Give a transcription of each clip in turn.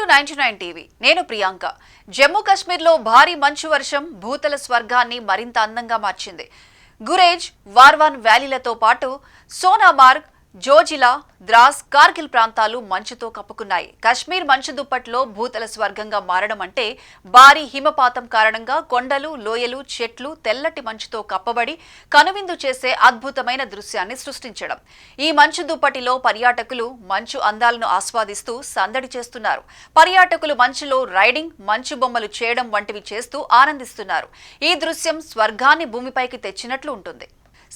Welcome to 99 TV. నేను ప్రియాంక. జమ్మూ కాశ్మీర్లో భారీ మంచు వర్షం భూతల స్వర్గాన్ని మరింత అందంగా మార్చింది. గురేజ్, వార్వాన్ వ్యాలీలతో పాటు సోనామార్గ్, జోజిలా, ద్రాస్, కార్గిల్ ప్రాంతాలు మంచుతో కప్పుకున్నాయి. కశ్మీర్ మంచు దుప్పట్లో భూతల స్వర్గంగా మారడం అంటే భారీ హిమపాతం కారణంగా కొండలు, లోయలు, చెట్లు తెల్లటి మంచుతో కప్పబడి కనువిందు చేసే అద్భుతమైన దృశ్యాన్ని సృష్టించడం. ఈ మంచు దుప్పటిలో పర్యాటకులు మంచు అందాలను ఆస్వాదిస్తూ సందడి చేస్తున్నారు. పర్యాటకులు మంచులో రైడింగ్, మంచు బొమ్మలు చేయడం వంటివి చేస్తూ ఆనందిస్తున్నారు. ఈ దృశ్యం స్వర్గాన్ని భూమిపైకి తెచ్చినట్లు ఉంటుంది.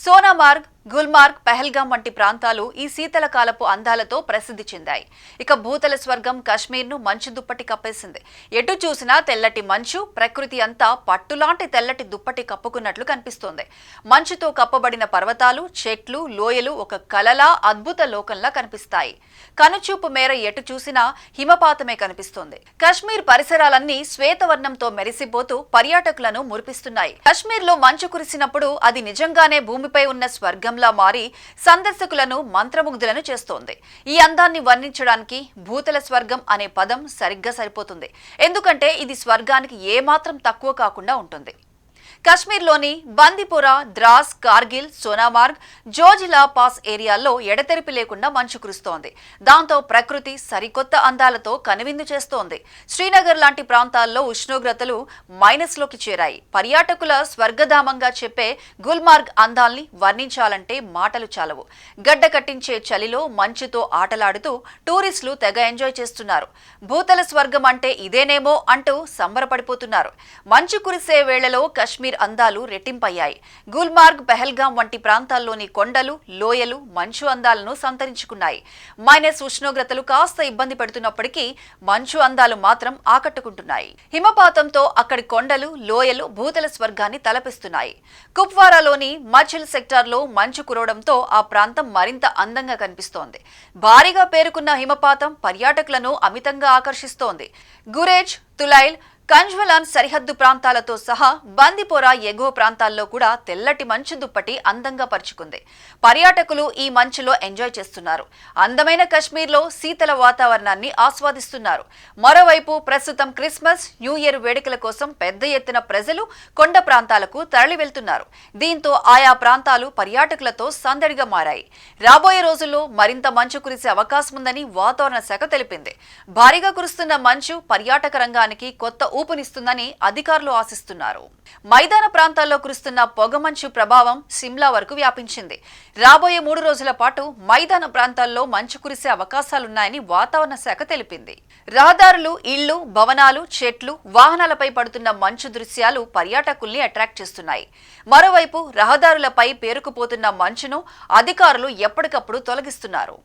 సోనామార్గ్, గుల్మార్గ్, పెహల్గాం వంటి ప్రాంతాలు ఈ శీతలకాలపు అందాలతో ప్రసిద్ధి చెందాయి. ఇక భూతల స్వర్గం కశ్మీర్ను మంచు దుప్పటి కప్పేసింది. ఎటు చూసినా తెల్లటి మంచు, ప్రకృతి అంతా పట్టులాంటి తెల్లటి దుప్పటి కప్పుకున్నట్లు కనిపిస్తోంది. మంచుతో కప్పబడిన పర్వతాలు, చెట్లు, లోయలు ఒక కలలా, అద్భుత లోకంలా కనిపిస్తాయి. కనుచూపు మేర ఎటు చూసినా హిమపాతమే కనిపిస్తోంది. కశ్మీర్ పరిసరాలన్నీ శ్వేతవర్ణంతో మెరిసిపోతూ పర్యాటకులను మురిపిస్తున్నాయి. కశ్మీర్లో మంచు కురిసినప్పుడు అది నిజంగానే భూమిపై ఉన్న స్వర్గంలా మారి సందర్శకులను మంత్రముగ్ధులను చేస్తోంది. ఈ అందాన్ని వర్ణించడానికి భూతల స్వర్గం అనే పదం సరిగ్గా సరిపోతుంది. ఎందుకంటే ఇది స్వర్గానికి ఏమాత్రం తక్కువ కాకుండా ఉంటుంది. కశ్మీర్లోని బందిపోరా, ద్రాస్, కార్గిల్, సోనామార్గ్, జోజిలా పాస్ ఏరియాల్లో ఎడతెరిపి లేకుండా మంచు కురుస్తోంది. దాంతో ప్రకృతి సరికొత్త అందాలతో కనువిందు చేస్తోంది. శ్రీనగర్ లాంటి ప్రాంతాల్లో ఉష్ణోగ్రతలు మైనస్లోకి చేరాయి. పర్యాటకుల స్వర్గధామంగా చెప్పే గుల్మార్గ్ అందాల్ని వర్ణించాలంటే మాటలు చాలవు. గడ్డ కట్టించే చలిలో మంచుతో ఆటలాడుతూ టూరిస్టులు తెగ ఎంజాయ్ చేస్తున్నారు. భూతల స్వర్గం అంటే ఇదేనేమో అంటూ సంబరపడిపోతున్నారు. మంచు కురిసే వేళలో కశ్మీర్ అందాలు రెట్టింపయ్యాయి. గుల్మార్గ్, పెహల్గాం వంటి ప్రాంతాల్లోని కొండలు, లోయలు మంచు అందాలను సంతరించుకున్నాయి. మైనస్ ఉష్ణోగ్రతలు కాస్త ఇబ్బంది పెడుతున్నప్పటికీ మంచు అందాలు మాత్రం ఆకట్టుకుంటున్నాయి. హిమపాతంతో అక్కడి కొండలు, లోయలు భూతల స్వర్గాన్ని తలపిస్తున్నాయి. కుప్వారాలోని మచిల్ సెక్టార్లో మంచు కురవడంతో ఆ ప్రాంతం మరింత అందంగా కనిపిస్తోంది. భారీగా పేరుకున్న హిమపాతం పర్యాటకులను అమితంగా ఆకర్షిస్తోంది. గురేజ్, తులైల్, కంజ్వలాన్ సరిహద్దు ప్రాంతాలతో సహా బందిపోరా ఎగువ ప్రాంతాల్లో కూడా తెల్లటి మంచు దుప్పటి అందంగా పరుచుకుంది. పర్యాటకులు ఈ మంచులో ఎంజాయ్ చేస్తున్నారు. అందమైన కశ్మీర్లో శీతల వాతావరణాన్ని ఆస్వాదిస్తున్నారు. మరోవైపు ప్రస్తుతం క్రిస్మస్, న్యూ ఇయర్ వేడుకల కోసం పెద్ద ఎత్తున ప్రజలు కొండ ప్రాంతాలకు తరలి వెళ్తున్నారు. దీంతో ఆయా ప్రాంతాలు పర్యాటకులతో సందడిగా మారాయి. రాబోయే రోజుల్లో మరింత మంచు కురిసే అవకాశం ఉందని వాతావరణ శాఖ తెలిపింది. భారీగా కురుస్తున్న మంచు పర్యాటక రంగానికి కొత్త ఊపునిస్తుందని అధికారులు ఆశిస్తున్నారు. మైదాన ప్రాంతాల్లో కురుస్తున్న పొగమంచు ప్రభావం సిమ్లా వరకు వ్యాపించింది. రాబోయే 3 రోజుల పాటు మైదాన ప్రాంతాల్లో మంచు కురిసే అవకాశాలున్నాయని వాతావరణ శాఖ తెలిపింది. రహదారులు, ఇళ్లు, భవనాలు, చెట్లు, వాహనాలపై పడుతున్న మంచు దృశ్యాలు పర్యాటకుల్ని అట్రాక్ట్ చేస్తున్నాయి. మరోవైపు రహదారులపై పేరుకుపోతున్న మంచును అధికారులు ఎప్పటికప్పుడు తొలగిస్తున్నారు.